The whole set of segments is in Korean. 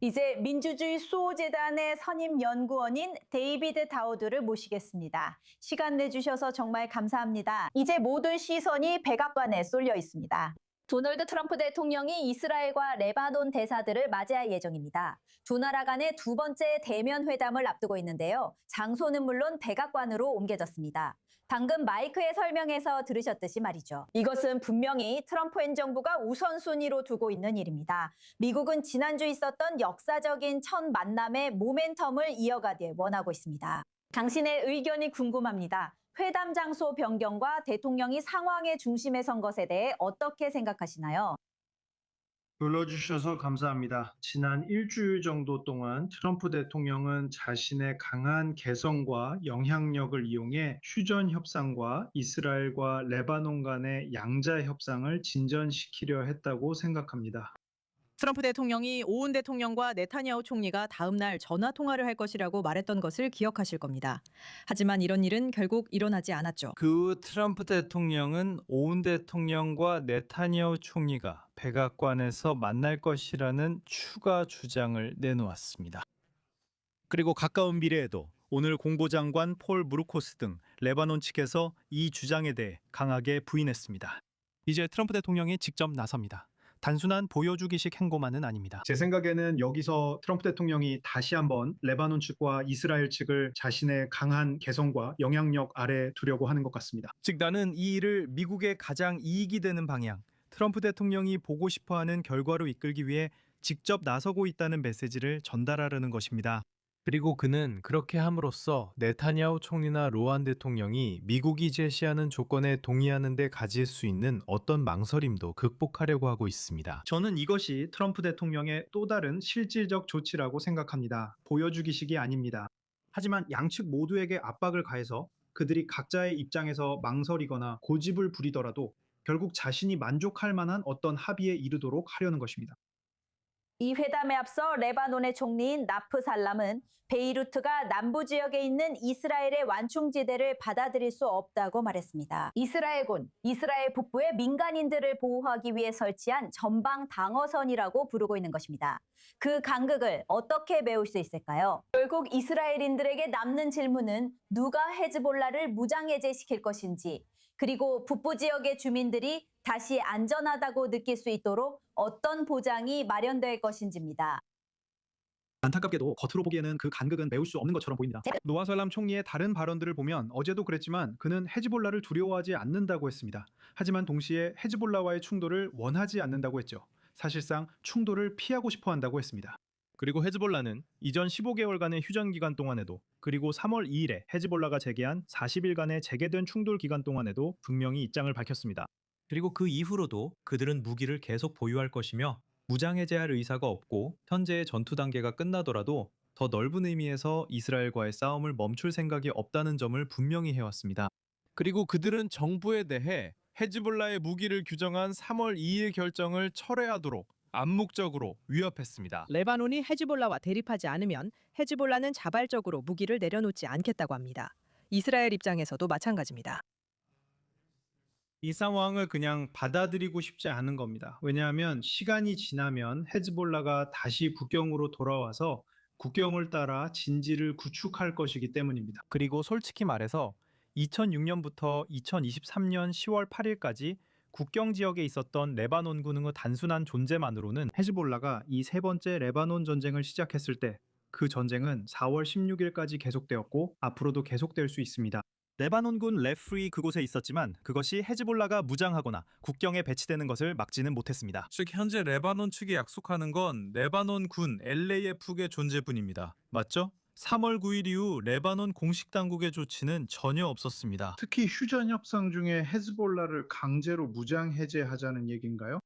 이제 민주주의 수호재단의 선임 연구원인 데이비드 다우드를 모시겠습니다. 시간 내주셔서 정말 감사합니다. 이제 모든 시선이 백악관에 쏠려 있습니다. 도널드 트럼프 대통령이 이스라엘과 레바논 대사들을 맞이할 예정입니다. 두 나라 간의 두 번째 대면 회담을 앞두고 있는데요. 장소는 물론 백악관으로 옮겨졌습니다. 방금 마이크의 설명에서 들으셨듯이 말이죠. 이것은 분명히 트럼프 행정부가 우선순위로 두고 있는 일입니다. 미국은 지난주 있었던 역사적인 첫 만남의 모멘텀을 이어가길 원하고 있습니다. 당신의 의견이 궁금합니다. 회담 장소 변경과 대통령이 상황의 중심에 선 것에 대해 어떻게 생각하시나요? 불러주셔서 감사합니다. 지난 일주일 정도 동안 트럼프 대통령은 자신의 강한 개성과 영향력을 이용해 휴전 협상과 이스라엘과 레바논 간의 양자 협상을 진전시키려 했다고 생각합니다. 트럼프 대통령이 오은 대통령과 네타냐후 총리가 다음 날 전화 통화를 할 것이라고 말했던 것을 기억하실 겁니다. 하지만 이런 일은 결국 일어나지 않았죠. 그 후 트럼프 대통령은 오은 대통령과 네타냐후 총리가 백악관에서 만날 것이라는 추가 주장을 내놓았습니다. 그리고 가까운 미래에도 오늘 공보장관 폴 무르코스 등 레바논 측에서 이 주장에 대해 강하게 부인했습니다. 이제 트럼프 대통령이 직접 나섭니다. 단순한 보여주기식 행보만은 아닙니다. 제 생각에는 여기서 트럼프 대통령이 다시 한번 레바논 측과 이스라엘 측을 자신의 강한 개성과 영향력 아래 두려고 하는 것 같습니다. 즉 나는 이 일을 미국의 가장 이익이 되는 방향, 트럼프 대통령이 보고 싶어하는 결과로 이끌기 위해 직접 나서고 있다는 메시지를 전달하려는 것입니다. 그리고 그는 그렇게 함으로써 네타냐후 총리나 로한 대통령이 미국이 제시하는 조건에 동의하는 데 가질 수 있는 어떤 망설임도 극복하려고 하고 있습니다. 저는 이것이 트럼프 대통령의 또 다른 실질적 조치라고 생각합니다. 보여주기식이 아닙니다. 하지만 양측 모두에게 압박을 가해서 그들이 각자의 입장에서 망설이거나 고집을 부리더라도 결국 자신이 만족할 만한 어떤 합의에 이르도록 하려는 것입니다. 이 회담에 앞서 레바논의 총리인 나프 살람은 베이루트가 남부 지역에 있는 이스라엘의 완충지대를 받아들일 수 없다고 말했습니다. 이스라엘군, 이스라엘 북부의 민간인들을 보호하기 위해 설치한 전방 방어선이라고 부르고 있는 것입니다. 그 간극을 어떻게 메울 수 있을까요? 결국 이스라엘인들에게 남는 질문은 누가 헤즈볼라를 무장해제시킬 것인지, 그리고 북부 지역의 주민들이 다시 안전하다고 느낄 수 있도록 어떤 보장이 마련될 것인지입니다. 안타깝게도 겉으로 보기에는 그 간극은 메울 수 없는 것처럼 보입니다. 노아 살람 총리의 다른 발언들을 보면 어제도 그랬지만 그는 헤즈볼라를 두려워하지 않는다고 했습니다. 하지만 동시에 헤즈볼라와의 충돌을 원하지 않는다고 했죠. 사실상 충돌을 피하고 싶어 한다고 했습니다. 그리고 헤즈볼라는 이전 15개월간의 휴전 기간 동안에도 그리고 3월 2일에 헤즈볼라가 재개한 40일간의 재개된 충돌 기간 동안에도 분명히 입장을 밝혔습니다. 그리고 그 이후로도 그들은 무기를 계속 보유할 것이며 무장해제할 의사가 없고 현재의 전투 단계가 끝나더라도 더 넓은 의미에서 이스라엘과의 싸움을 멈출 생각이 없다는 점을 분명히 해왔습니다. 그리고 그들은 정부에 대해 헤즈볼라의 무기를 규정한 3월 2일 결정을 철회하도록 암묵적으로 위협했습니다. 레바논이 헤즈볼라와 대립하지 않으면 헤즈볼라는 자발적으로 무기를 내려놓지 않겠다고 합니다. 이스라엘 입장에서도 마찬가지입니다. 이 상황을 그냥 받아들이고 싶지 않은 겁니다. 왜냐하면 시간이 지나면 헤즈볼라가 다시 국경으로 돌아와서 국경을 따라 진지를 구축할 것이기 때문입니다. 그리고 솔직히 말해서 2006년부터 2023년 10월 8일까지 국경 지역에 있었던 레바논 군의 단순한 존재만으로는 헤즈볼라가 이 세 번째 레바논 전쟁을 시작했을 때 그 전쟁은 4월 16일까지 계속되었고 앞으로도 계속될 수 있습니다. 레바논군 레프리 그곳에 있었지만 그것이 헤즈볼라가 무장하거나 국경에 배치되는 것을 막지는 못했습니다. 즉 현재 레바논 측이 약속하는 건 레바논 군 LAF의 존재뿐입니다. 맞죠? 3월 9일 이후 레바논 공식 당국의 조치는 전혀 없었습니다. 특히 휴전 협상 중에 헤즈볼라를 강제로 무장 해제하자는 얘기인가요?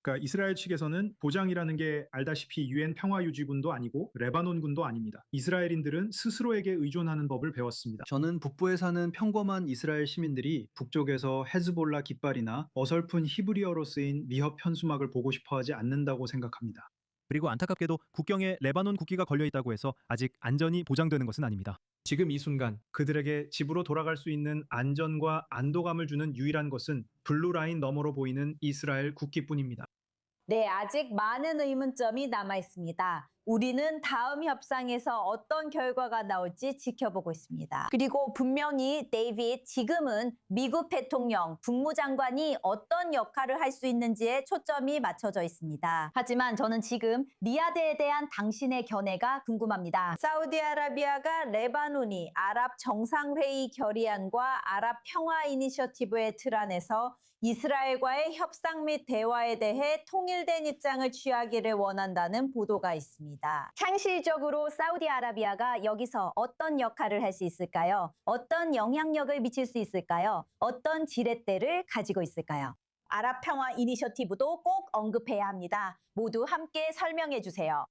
그러니까 이스라엘 측에서는 보장이라는 게 알다시피 유엔 평화유지군도 아니고 레바논군도 아닙니다. 이스라엘인들은 스스로에게 의존하는 법을 배웠습니다. 저는 북부에 사는 평범한 이스라엘 시민들이 북쪽에서 헤즈볼라 깃발이나 어설픈 히브리어로 쓰인 미협 현수막을 보고 싶어하지 않는다고 생각합니다. 그리고 안타깝게도 국경에 레바논 국기가 걸려 있다고 해서 아직 안전이 보장되는 것은 아닙니다. 지금 이 순간 그들에게 집으로 돌아갈 수 있는 안전과 안도감을 주는 유일한 것은 블루라인 너머로 보이는 이스라엘 국기뿐입니다. 네, 아직 많은 의문점이 남아 있습니다. 우리는 다음 협상에서 어떤 결과가 나올지 지켜보고 있습니다. 그리고 분명히 데이빗, 지금은 미국 대통령, 국무장관이 어떤 역할을 할 수 있는지에 초점이 맞춰져 있습니다. 하지만 저는 지금 리야드에 대한 당신의 견해가 궁금합니다. 사우디아라비아가 레바논이 아랍 정상회의 결의안과 아랍 평화 이니셔티브의 틀 안에서 이스라엘과의 협상 및 대화에 대해 통일된 입장을 취하기를 원한다는 보도가 있습니다. 현실적으로 사우디아라비아가 여기서 어떤 역할을 할 수 있을까요? 어떤 영향력을 미칠 수 있을까요? 어떤 지렛대를 가지고 있을까요? 아랍 평화 이니셔티브도 꼭 언급해야 합니다. 모두 함께 설명해 주세요.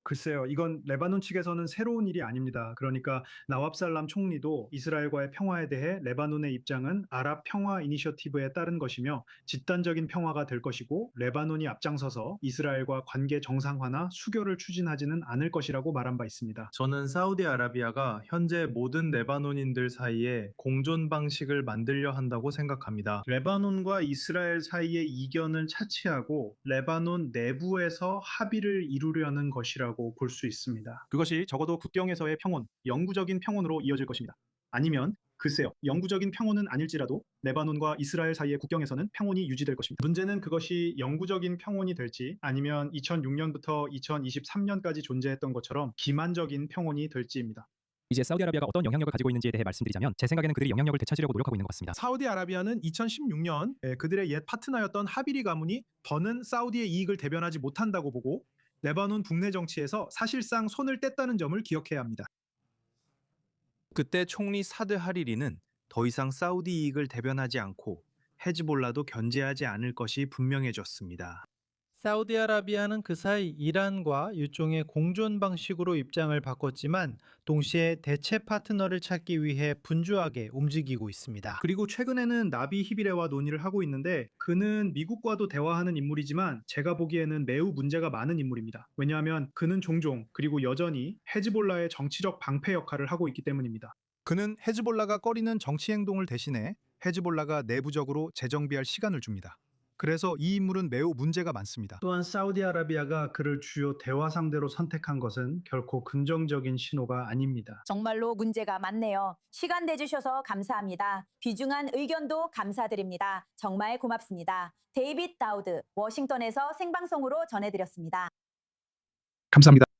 글쎄요, 이건 레바논 측에서는 새로운 일이 아닙니다. 그러니까 나왑살람 총리도 이스라엘과의 평화에 대해 레바논의 입장은 아랍 평화 이니셔티브에 따른 것이며 집단적인 평화가 될 것이고 레바논이 앞장서서 이스라엘과 관계 정상화나 수교를 추진하지는 않을 것이라고 말한 바 있습니다. 저는 사우디아라비아가 현재 모든 레바논인들 사이에 공존 방식을 만들려 한다고 생각합니다. 레바논과 이스라엘 사이의 이견을 차치하고 레바논 내부에서 합의를 이루려는 것이라고 볼 수 있습니다. 그것이 적어도 국경에서의 평온, 영구적인 평온으로 이어질 것입니다. 아니면 글쎄요, 영구적인 평온은 아닐지라도 레바논과 이스라엘 사이의 국경에서는 평온이 유지될 것입니다. 문제는 그것이 영구적인 평온이 될지 아니면 2006년부터 2023년까지 존재했던 것처럼 기만적인 평온이 될지입니다. 이제 사우디아라비아가 어떤 영향력을 가지고 있는지에 대해 말씀드리자면 제 생각에는 그들이 영향력을 되찾으려고 노력하고 있는 것 같습니다. 사우디아라비아는 2016년 그들의 옛 파트너였던 하비리 가문이 더는 사우디의 이익을 대변하지 못한다고 보고 레바논 국내 정치에서 사실상 손을 뗐다는 점을 기억해야 합니다. 그때 총리 사드 하리리는 더 이상 사우디 이익을 대변하지 않고 헤즈볼라도 견제하지 않을 것이 분명해졌습니다. 사우디아라비아는 그 사이 이란과 일종의 공존 방식으로 입장을 바꿨지만 동시에 대체 파트너를 찾기 위해 분주하게 움직이고 있습니다. 그리고 최근에는 나비 히비레와 논의를 하고 있는데 그는 미국과도 대화하는 인물이지만 제가 보기에는 매우 문제가 많은 인물입니다. 왜냐하면 그는 종종 그리고 여전히 헤즈볼라의 정치적 방패 역할을 하고 있기 때문입니다. 그는 헤즈볼라가 꺼리는 정치 행동을 대신해 헤즈볼라가 내부적으로 재정비할 시간을 줍니다. 그래서 이 인물은 매우 문제가 많습니다. 또한 사우디아라비아가 그를 주요 대화 상대로 선택한 것은 결코 긍정적인 신호가 아닙니다. 정말로 문제가 많네요. 시간 내주셔서 감사합니다. 귀중한 의견도 감사드립니다. 정말 고맙습니다. 데이빗 다우드, 워싱턴에서 생방송으로 전해드렸습니다. 감사합니다.